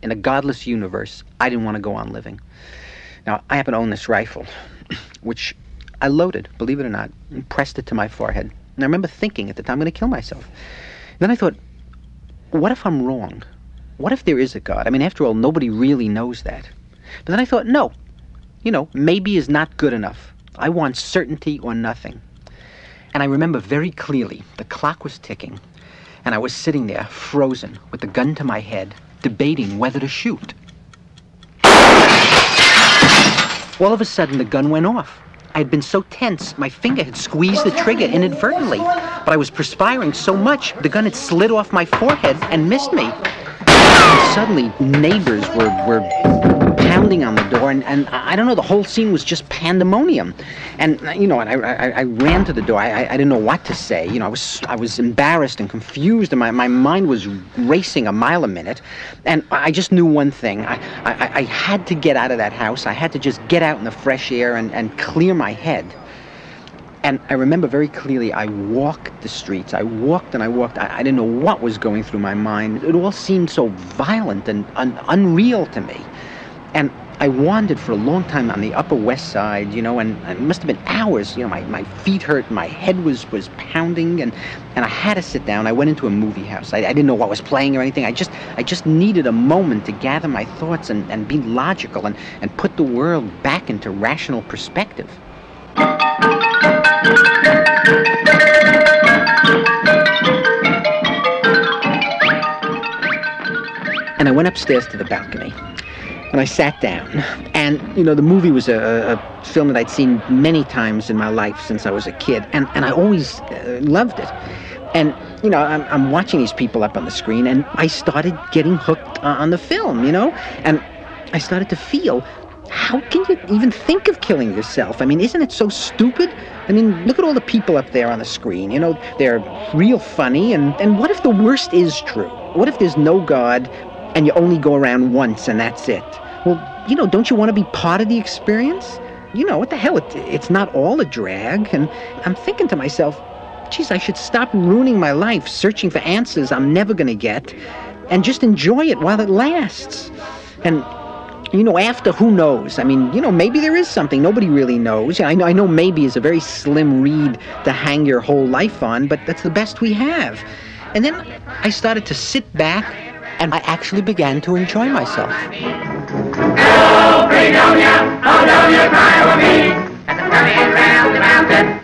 in a godless universe, I didn't want to go on living. Now, I happen to own this rifle, which I loaded, believe it or not, and pressed it to my forehead. And I remember thinking at the time, I'm going to kill myself. Then I thought, what if I'm wrong? What if there is a God? I mean, after all, nobody really knows that. But then I thought, no, maybe is not good enough. I want certainty or nothing. And I remember very clearly, the clock was ticking, and I was sitting there, frozen, with the gun to my head, debating whether to shoot. All of a sudden, the gun went off. I had been so tense, my finger had squeezed the trigger inadvertently. But I was perspiring so much, the gun had slid off my forehead and missed me. And suddenly, neighbors were pounding on the door, and I don't know, the whole scene was just pandemonium. And, I ran to the door. I didn't know what to say. I was embarrassed and confused, and my mind was racing a mile a minute. And I just knew one thing. I had to get out of that house. I had to just get out in the fresh air and clear my head. And I remember very clearly, I walked the streets. I walked and I walked. I didn't know what was going through my mind. It all seemed so violent and unreal to me. And I wandered for a long time on the Upper West Side, and it must have been hours. My feet hurt, my head was pounding, and I had to sit down. I went into a movie house. I didn't know what was playing or anything. I just needed a moment to gather my thoughts and be logical and put the world back into rational perspective. And I went upstairs to the balcony, and I sat down. And, the movie was a film that I'd seen many times in my life since I was a kid, and I always loved it. And, I'm watching these people up on the screen, and I started getting hooked on the film, and I started to feel, how can you even think of killing yourself? I mean, isn't it so stupid? I mean, look at all the people up there on the screen. They're real funny, and what if the worst is true? What if there's no God, and you only go around once and that's it? Well, don't you want to be part of the experience? What the hell? It's not all a drag. And I'm thinking to myself, geez, I should stop ruining my life searching for answers I'm never going to get and just enjoy it while it lasts. And, after, who knows? I mean, maybe there is something. Nobody really knows. I know maybe is a very slim reed to hang your whole life on, but that's the best we have. And then I started to sit back, and I actually began to enjoy myself. Oh, Fredonia, oh, don't you cry over me, as I'm coming round the mountain.